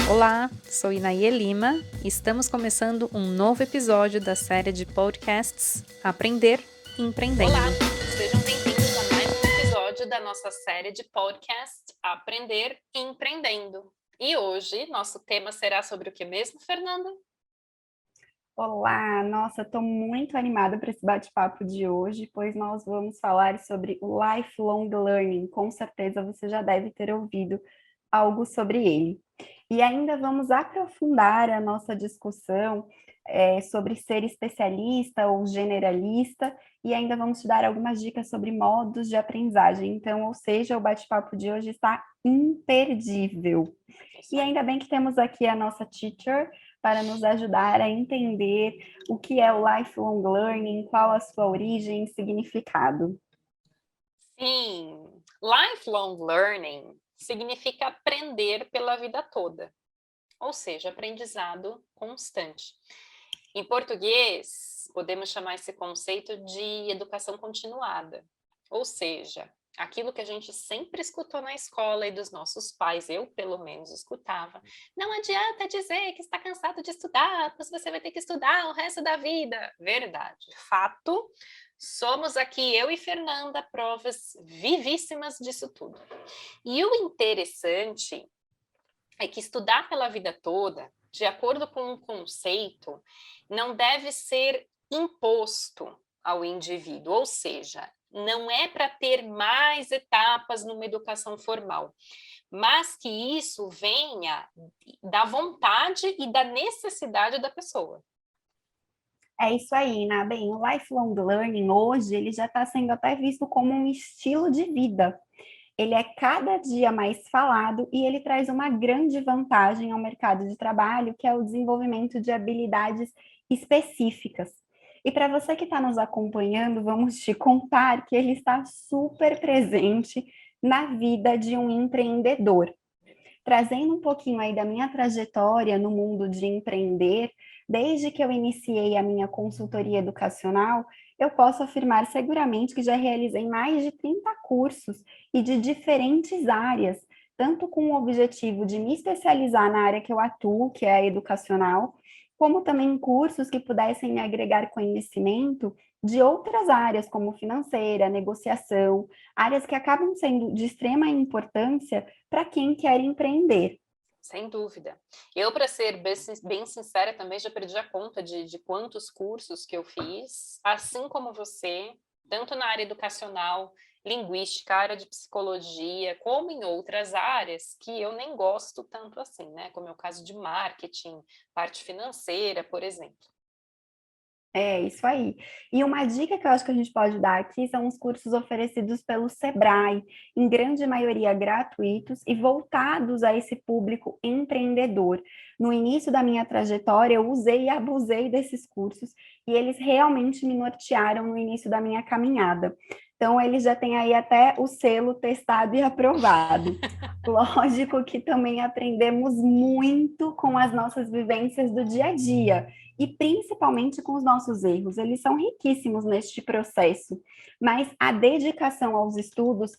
Olá, sou Inaie Lima e estamos começando um novo episódio da série de podcasts Aprender Empreendendo. Olá, sejam bem-vindos a mais um episódio da nossa série de podcast Aprender Empreendendo. E hoje nosso tema será sobre o que mesmo, Fernanda? Olá, nossa, estou muito animada para esse bate-papo de hoje, pois nós vamos falar sobre o lifelong learning. Com certeza você já deve ter ouvido algo sobre ele. E ainda vamos aprofundar a nossa discussão sobre ser especialista ou generalista, e ainda vamos te dar algumas dicas sobre modos de aprendizagem. Então, ou seja, o bate-papo de hoje está imperdível. E ainda bem que temos aqui a nossa teacher para nos ajudar a entender o que é o lifelong learning, qual a sua origem e significado. Sim, lifelong learning significa aprender pela vida toda, ou seja, aprendizado constante. Em português, podemos chamar esse conceito de educação continuada, ou seja, aquilo que a gente sempre escutou na escola e dos nossos pais, eu pelo menos escutava. Não adianta dizer que está cansado de estudar, pois você vai ter que estudar o resto da vida. Verdade, fato. Somos aqui, eu e Fernanda, provas vivíssimas disso tudo. E o interessante é que estudar pela vida toda, de acordo com um conceito, não deve ser imposto ao indivíduo, ou seja, não é para ter mais etapas numa educação formal, mas que isso venha da vontade e da necessidade da pessoa. É isso aí, né? Bem, o lifelong learning hoje ele já está sendo até visto como um estilo de vida. Ele é cada dia mais falado e ele traz uma grande vantagem ao mercado de trabalho, que é o desenvolvimento de habilidades específicas. E para você que está nos acompanhando, vamos te contar que ele está super presente na vida de um empreendedor. Trazendo um pouquinho aí da minha trajetória no mundo de empreender, desde que eu iniciei a minha consultoria educacional, eu posso afirmar seguramente que já realizei mais de 30 cursos e de diferentes áreas, tanto com o objetivo de me especializar na área que eu atuo, que é a educacional, como também cursos que pudessem me agregar conhecimento de outras áreas, como financeira, negociação, áreas que acabam sendo de extrema importância para quem quer empreender. Sem dúvida. Eu, para ser bem sincera, também já perdi a conta de quantos cursos que eu fiz, assim como você, tanto na área educacional, linguística, área de psicologia, como em outras áreas que eu nem gosto tanto assim, né? Como é o caso de marketing, parte financeira, por exemplo. É, isso aí. E uma dica que eu acho que a gente pode dar aqui são os cursos oferecidos pelo Sebrae, em grande maioria gratuitos e voltados a esse público empreendedor. No início da minha trajetória, eu usei e abusei desses cursos e eles realmente me nortearam no início da minha caminhada. Então, eles já têm aí até o selo testado e aprovado. Lógico que também aprendemos muito com as nossas vivências do dia a dia e principalmente com os nossos erros. Eles são riquíssimos neste processo, mas a dedicação aos estudos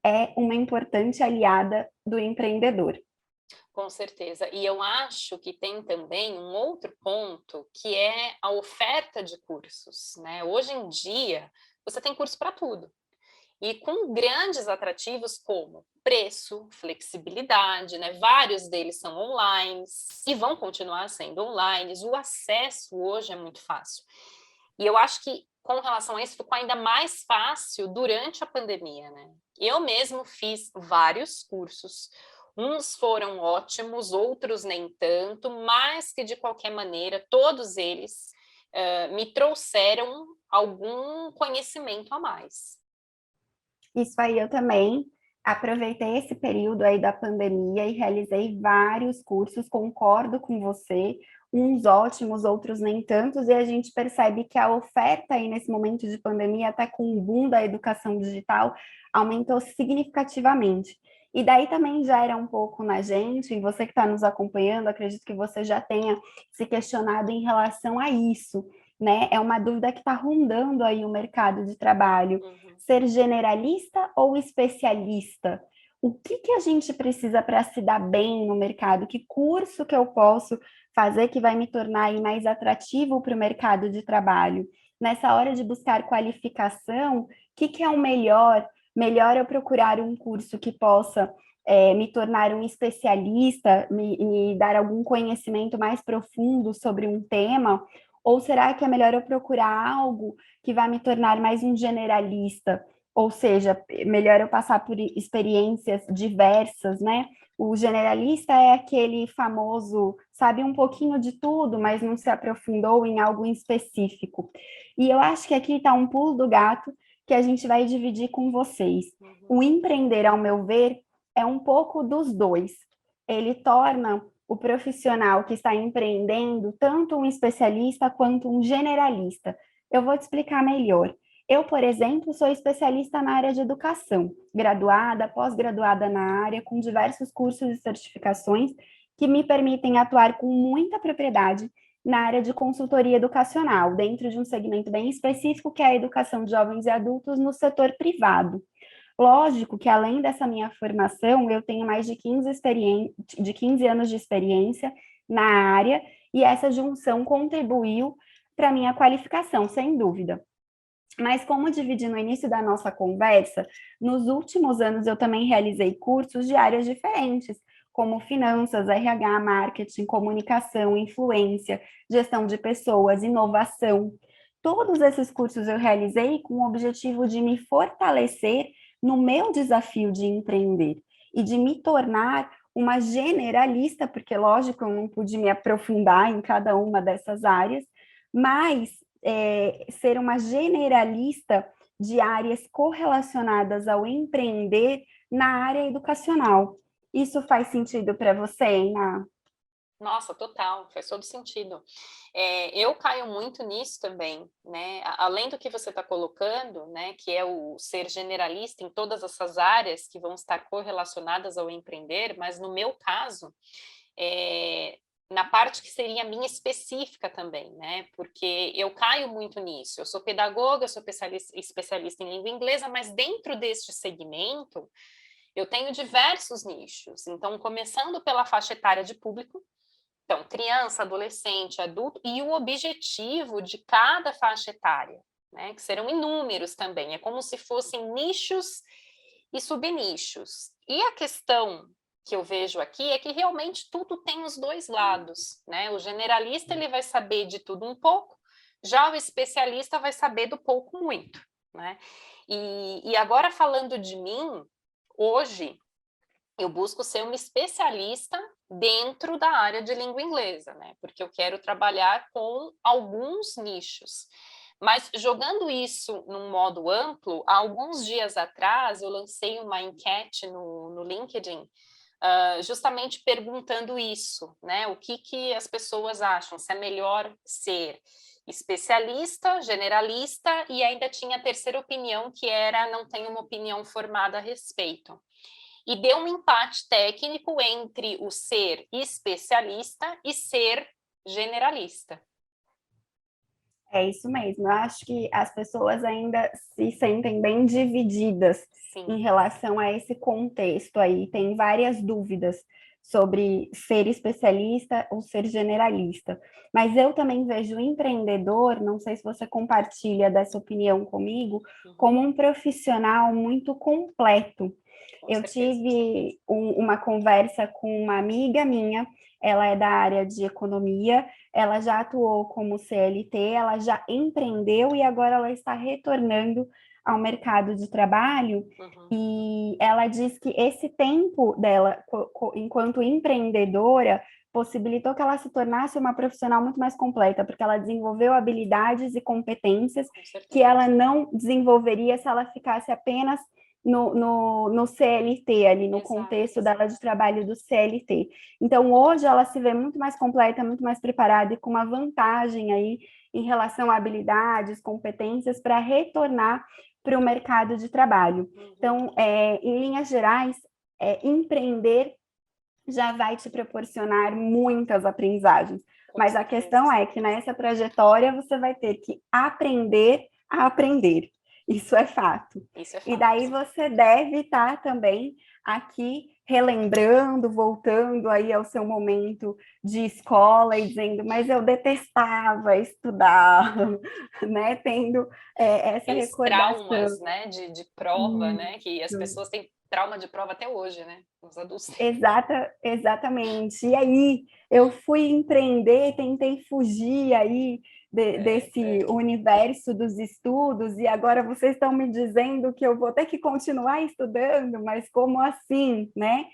é uma importante aliada do empreendedor. Com certeza. E eu acho que tem também um outro ponto, que é a oferta de cursos, né? Hoje em dia, você tem curso para tudo. E com grandes atrativos como preço, flexibilidade, né? Vários deles são online e vão continuar sendo online. O acesso hoje é muito fácil. E eu acho que com relação a isso ficou ainda mais fácil durante a pandemia, né? Eu mesmo fiz vários cursos. Uns foram ótimos, outros nem tanto, mas que de qualquer maneira todos eles me trouxeram algum conhecimento a mais. Isso aí eu também aproveitei esse período aí da pandemia e realizei vários cursos, concordo com você, uns ótimos, outros nem tantos, e a gente percebe que a oferta aí nesse momento de pandemia, até com o boom da educação digital, aumentou significativamente. E daí também gera um pouco na gente, e você que está nos acompanhando, acredito que você já tenha se questionado em relação a isso, né? É uma dúvida que está rondando aí o mercado de trabalho. Uhum. Ser generalista ou especialista? o que a gente precisa para se dar bem no mercado, que curso que eu posso fazer que vai me tornar aí mais atrativo para o mercado de trabalho. Nessa hora de buscar qualificação, o que é o melhor? Melhor eu procurar um curso que possa me tornar um especialista, me dar algum conhecimento mais profundo sobre um tema? Ou será que é melhor eu procurar algo que vai me tornar mais um generalista? Ou seja, melhor eu passar por experiências diversas, né? O generalista é aquele famoso, sabe um pouquinho de tudo, mas não se aprofundou em algo em específico. E eu acho que aqui está um pulo do gato que a gente vai dividir com vocês. O empreender, ao meu ver, é um pouco dos dois. Ele torna o profissional que está empreendendo tanto um especialista quanto um generalista. Eu vou te explicar melhor. Eu, por exemplo, sou especialista na área de educação, graduada, pós-graduada na área, com diversos cursos e certificações que me permitem atuar com muita propriedade na área de consultoria educacional, dentro de um segmento bem específico, que é a educação de jovens e adultos no setor privado. Lógico que, além dessa minha formação, eu tenho mais de 15 anos de experiência na área, e essa junção contribuiu para a minha qualificação, sem dúvida. Mas, como dividi no início da nossa conversa, nos últimos anos eu também realizei cursos de áreas diferentes, como finanças, RH, marketing, comunicação, influência, gestão de pessoas, inovação. Todos esses cursos eu realizei com o objetivo de me fortalecer no meu desafio de empreender e de me tornar uma generalista, porque, lógico, eu não pude me aprofundar em cada uma dessas áreas, mas ser uma generalista de áreas correlacionadas ao empreender na área educacional. Isso faz sentido para você, Iná? Nossa, total, faz todo sentido. Eu caio muito nisso também, né? Além do que você está colocando, né? Que é o ser generalista em todas essas áreas que vão estar correlacionadas ao empreender, mas no meu caso, na parte que seria minha específica também, né? Porque eu caio muito nisso. Eu sou pedagoga, eu sou especialista em língua inglesa, mas dentro deste segmento eu tenho diversos nichos. Então, começando pela faixa etária de público, então, criança, adolescente, adulto, e o objetivo de cada faixa etária, né? Que serão inúmeros também. É como se fossem nichos e subnichos. E a questão que eu vejo aqui é que realmente tudo tem os dois lados, né? O generalista ele vai saber de tudo um pouco, já o especialista vai saber do pouco muito, né? E agora falando de mim, hoje eu busco ser uma especialista dentro da área de língua inglesa, né? Porque eu quero trabalhar com alguns nichos. Mas jogando isso num modo amplo, há alguns dias atrás eu lancei uma enquete no LinkedIn, justamente perguntando isso, né? O que as pessoas acham, se é melhor ser especialista, generalista, e ainda tinha a terceira opinião, que era não tenho uma opinião formada a respeito. E deu um empate técnico entre o ser especialista e ser generalista. É isso mesmo. Eu acho que as pessoas ainda se sentem bem divididas em relação a esse contexto aí. Tem várias dúvidas sobre ser especialista ou ser generalista. Mas eu também vejo o empreendedor, não sei se você compartilha dessa opinião comigo, como um profissional muito completo. Eu tive uma conversa com uma amiga minha, ela é da área de economia, ela já atuou como CLT, ela já empreendeu e agora ela está retornando ao mercado de trabalho. E ela diz que esse tempo dela, enquanto empreendedora, possibilitou que ela se tornasse uma profissional muito mais completa, porque ela desenvolveu habilidades e competências que ela não desenvolveria se ela ficasse apenas no CLT, ali no contexto dela de trabalho do CLT. Então, hoje ela se vê muito mais completa, muito mais preparada e com uma vantagem aí em relação a habilidades, competências para retornar para o mercado de trabalho. Então, em linhas gerais, empreender já vai te proporcionar muitas aprendizagens. Mas a questão é que nessa trajetória você vai ter que aprender a aprender. Isso é fato. E daí você deve estar também aqui relembrando, voltando aí ao seu momento de escola e dizendo, mas eu detestava estudar, né? Tendo essa Aqueles recordação. traumas, né, de prova, né, que as Isso. pessoas têm trauma de prova até hoje, né? Os adultos. Exatamente. E aí eu fui empreender, tentei fugir aí desse universo dos estudos, e agora vocês estão me dizendo que eu vou ter que continuar estudando, mas como assim, né?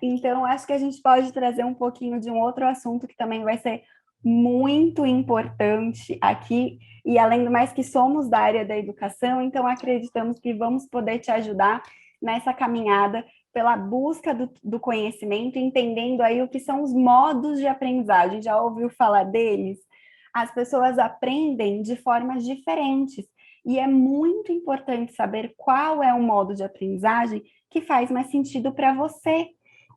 Então, acho que a gente pode trazer um pouquinho de um outro assunto que também vai ser muito importante aqui, e além do mais que somos da área da educação, então acreditamos que vamos poder te ajudar nessa caminhada pela busca do conhecimento, entendendo aí o que são os modos de aprendizagem. Já ouviu falar deles? As pessoas aprendem de formas diferentes, e é muito importante saber qual é o modo de aprendizagem que faz mais sentido para você.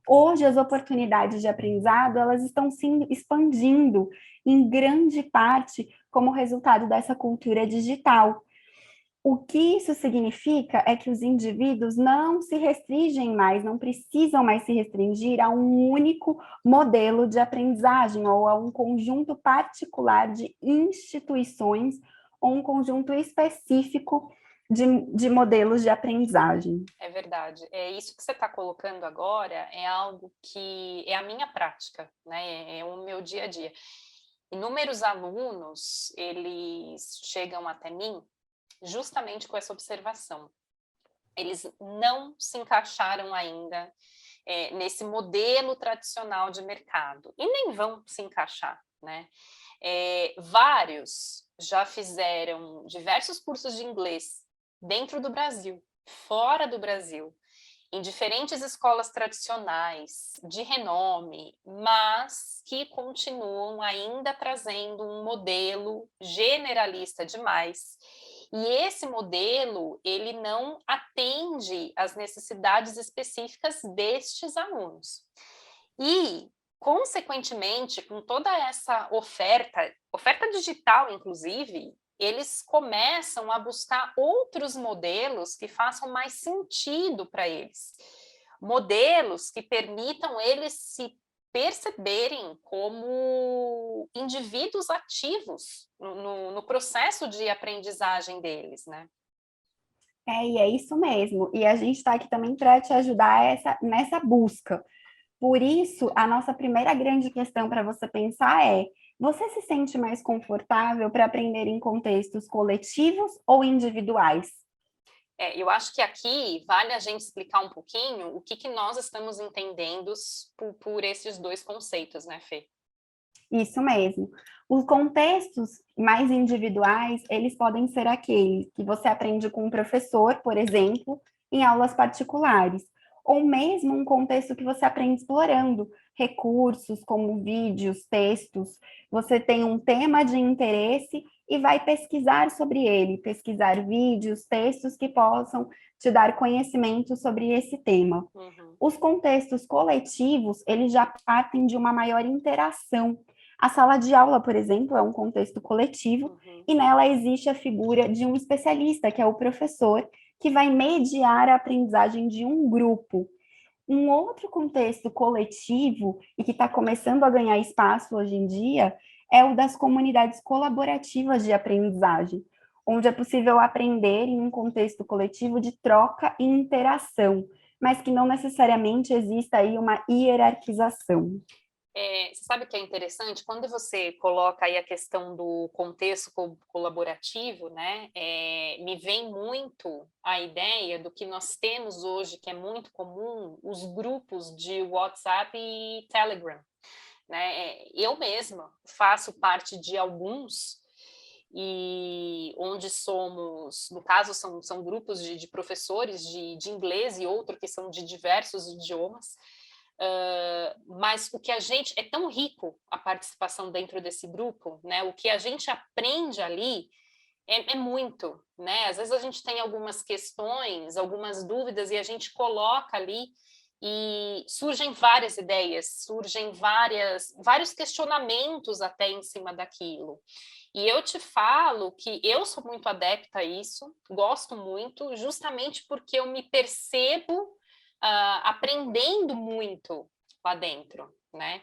Hoje, as oportunidades de aprendizado, elas estão se expandindo em grande parte como resultado dessa cultura digital. O que isso significa é que os indivíduos não se restringem mais, não precisam mais se restringir a um único modelo de aprendizagem ou a um conjunto particular de instituições ou um conjunto específico de modelos de aprendizagem. É verdade. É isso que você está colocando agora, é algo que é a minha prática, né? É o meu dia a dia. Inúmeros alunos, eles chegam até mim justamente com essa observação. Eles não se encaixaram ainda nesse modelo tradicional de mercado e nem vão se encaixar, né? Vários já fizeram diversos cursos de inglês dentro do Brasil, fora do Brasil, em diferentes escolas tradicionais, de renome, mas que continuam ainda trazendo um modelo generalista demais. E esse modelo, ele não atende às necessidades específicas destes alunos. E, consequentemente, com toda essa oferta digital, inclusive, eles começam a buscar outros modelos que façam mais sentido para eles. Modelos que permitam eles se perceberem como indivíduos ativos no processo de aprendizagem deles, né? E é isso mesmo. E a gente está aqui também para te ajudar nessa busca. Por isso, a nossa primeira grande questão para você pensar é: você se sente mais confortável para aprender em contextos coletivos ou individuais? Eu acho que aqui vale a gente explicar um pouquinho o que nós estamos entendendo por esses dois conceitos, né, Fê? Isso mesmo. Os contextos mais individuais, eles podem ser aqueles que você aprende com um professor, por exemplo, em aulas particulares, ou mesmo um contexto que você aprende explorando recursos como vídeos, textos. Você tem um tema de interesse e vai pesquisar sobre ele, pesquisar vídeos, textos que possam te dar conhecimento sobre esse tema. Uhum. Os contextos coletivos, eles já partem de uma maior interação. A sala de aula, por exemplo, é um contexto coletivo, e nela existe a figura de um especialista, que é o professor, que vai mediar a aprendizagem de um grupo. Um outro contexto coletivo, e que está começando a ganhar espaço hoje em dia, é o das comunidades colaborativas de aprendizagem, onde é possível aprender em um contexto coletivo de troca e interação, mas que não necessariamente exista aí uma hierarquização. Você sabe o que é interessante? Quando você coloca aí a questão do contexto colaborativo, né, me vem muito a ideia do que nós temos hoje, que é muito comum, os grupos de WhatsApp e Telegram, né? Eu mesma faço parte de alguns, e onde somos, no caso, são grupos de professores de inglês e outro que são de diversos idiomas. Mas o que a gente é tão rico a participação dentro desse grupo, né? O que a gente aprende ali é muito, né? Às vezes a gente tem algumas questões, algumas dúvidas e a gente coloca ali e surgem várias ideias, surgem vários questionamentos até em cima daquilo. E eu te falo que eu sou muito adepta a isso, gosto muito, justamente porque eu me percebo aprendendo muito lá dentro, né?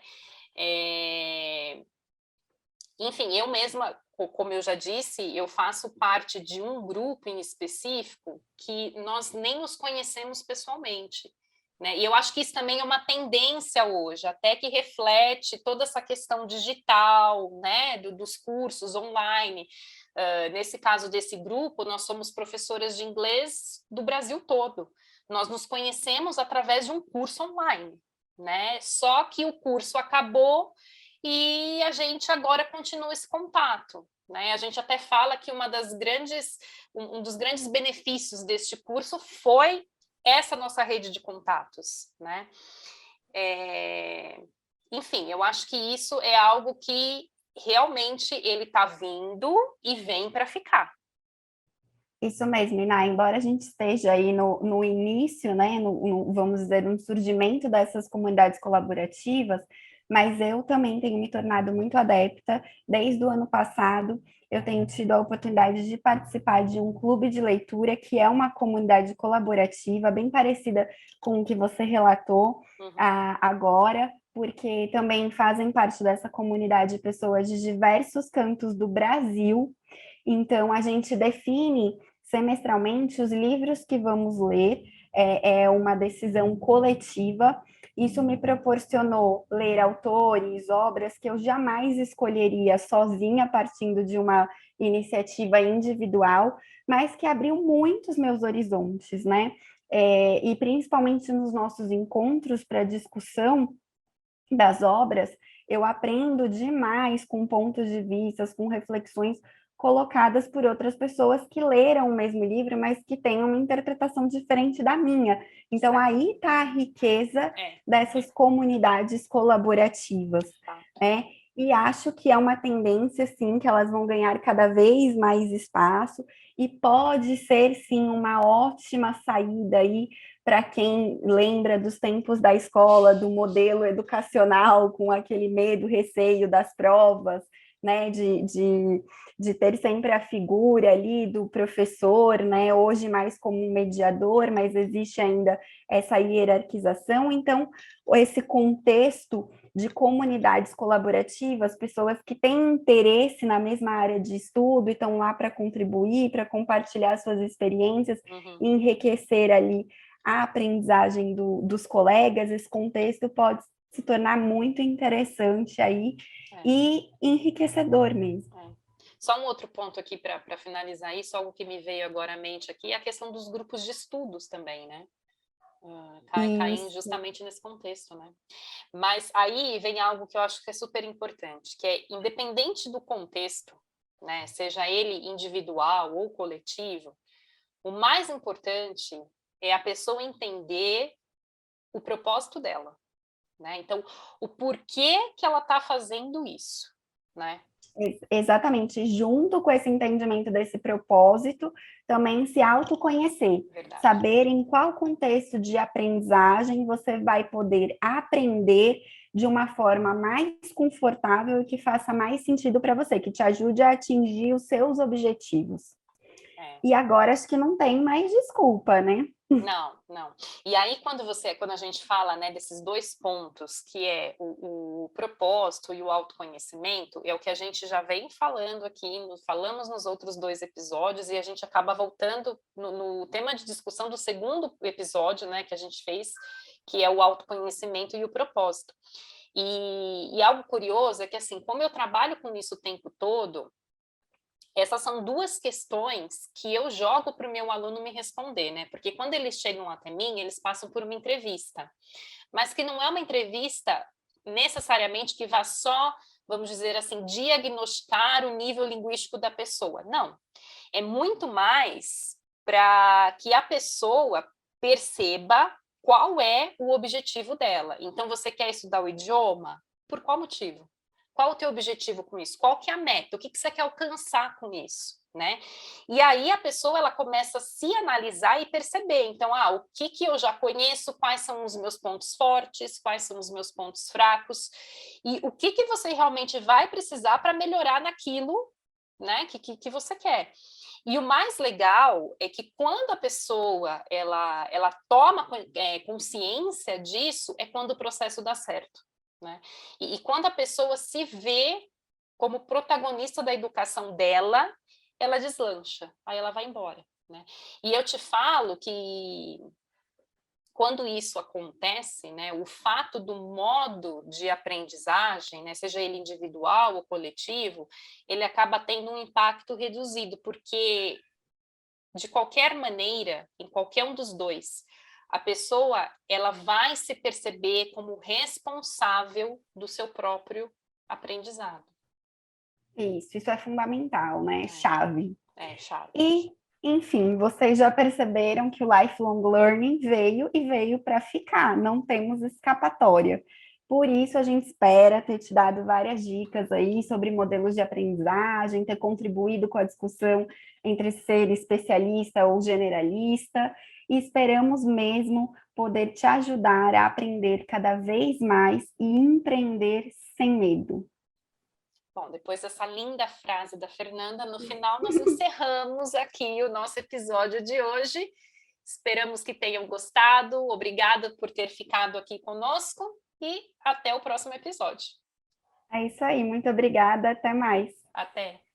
Enfim, eu mesma, como eu já disse, eu faço parte de um grupo em específico que nós nem nos conhecemos pessoalmente, né? E eu acho que isso também é uma tendência hoje, até que reflete toda essa questão digital, né, dos cursos online. Nesse caso desse grupo, nós somos professoras de inglês do Brasil todo. Nós nos conhecemos através de um curso online, né? Só que o curso acabou e a gente agora continua esse contato, né? A gente até fala que um dos grandes benefícios deste curso foi essa nossa rede de contatos, né? Enfim, eu acho que isso é algo que realmente ele está vindo e vem para ficar. Isso mesmo, Iná, embora a gente esteja aí no início, né, vamos dizer, no surgimento dessas comunidades colaborativas, mas eu também tenho me tornado muito adepta. Desde o ano passado, eu tenho tido a oportunidade de participar de um clube de leitura, que é uma comunidade colaborativa, bem parecida com o que você relatou agora, porque também fazem parte dessa comunidade pessoas de diversos cantos do Brasil. Então, a gente define semestralmente os livros que vamos ler, é uma decisão coletiva. Isso me proporcionou ler autores, obras que eu jamais escolheria sozinha, partindo de uma iniciativa individual, mas que abriu muitos meus horizontes, né? E principalmente nos nossos encontros para discussão das obras, eu aprendo demais com pontos de vista, com reflexões colocadas por outras pessoas que leram o mesmo livro, mas que têm uma interpretação diferente da minha. Então, aí está a riqueza dessas comunidades colaborativas, né? E acho que é uma tendência, sim, que elas vão ganhar cada vez mais espaço e pode ser, sim, uma ótima saída aí para quem lembra dos tempos da escola, do modelo educacional, com aquele medo, receio das provas, né, de ter sempre a figura ali do professor, né, hoje mais como um mediador, mas existe ainda essa hierarquização. Então, esse contexto de comunidades colaborativas, pessoas que têm interesse na mesma área de estudo e estão lá para contribuir, para compartilhar suas experiências, e enriquecer ali a aprendizagem dos colegas, esse contexto pode se tornar muito interessante aí e enriquecedor mesmo. Só um outro ponto aqui para finalizar isso, algo que me veio agora à mente aqui, é a questão dos grupos de estudos também, né? Caindo justamente nesse contexto, né? Mas aí vem algo que eu acho que é super importante, que é independente do contexto, né? Seja ele individual ou coletivo, o mais importante é a pessoa entender o propósito dela, né? Então, o porquê que ela está fazendo isso, né? Exatamente, junto com esse entendimento desse propósito, também se autoconhecer, saber em qual contexto de aprendizagem você vai poder aprender de uma forma mais confortável e que faça mais sentido para você, que te ajude a atingir os seus objetivos. E agora acho que não tem mais desculpa, né? Não. E aí, quando a gente fala, né, desses dois pontos, que é o propósito e o autoconhecimento, é o que a gente já vem falando aqui, falamos nos outros 2 episódios, e a gente acaba voltando no tema de discussão do segundo episódio, né, que a gente fez, que é o autoconhecimento e o propósito. E algo curioso é que, assim, como eu trabalho com isso o tempo todo, essas são 2 questões que eu jogo para o meu aluno me responder, né? Porque quando eles chegam até mim, eles passam por uma entrevista, mas que não é uma entrevista necessariamente que vá só, vamos dizer assim, diagnosticar o nível linguístico da pessoa. Não, é muito mais para que a pessoa perceba qual é o objetivo dela. Então, você quer estudar o idioma? Por qual motivo? Qual o teu objetivo com isso? Qual que é a meta? O que você quer alcançar com isso? Né? E aí a pessoa ela começa a se analisar e perceber, então, o que eu já conheço, quais são os meus pontos fortes, quais são os meus pontos fracos, e o que você realmente vai precisar para melhorar naquilo, né, que você quer. E o mais legal é que quando a pessoa ela toma consciência disso, é quando o processo dá certo, né? E quando a pessoa se vê como protagonista da educação dela, ela deslancha, aí ela vai embora, né? E eu te falo que quando isso acontece, né, o fato do modo de aprendizagem, né, seja ele individual ou coletivo, ele acaba tendo um impacto reduzido, porque de qualquer maneira, em qualquer um dos dois, a pessoa ela vai se perceber como responsável do seu próprio aprendizado. Isso é fundamental, né? Chave. Chave. E, enfim, vocês já perceberam que o lifelong learning veio para ficar, não temos escapatória. Por isso, a gente espera ter te dado várias dicas aí sobre modelos de aprendizagem, ter contribuído com a discussão entre ser especialista ou generalista, e esperamos mesmo poder te ajudar a aprender cada vez mais e empreender sem medo. Bom, depois dessa linda frase da Fernanda, no final nós encerramos aqui o nosso episódio de hoje. Esperamos que tenham gostado. Obrigada por ter ficado aqui conosco e até o próximo episódio. É isso aí, muito obrigada, até mais. Até!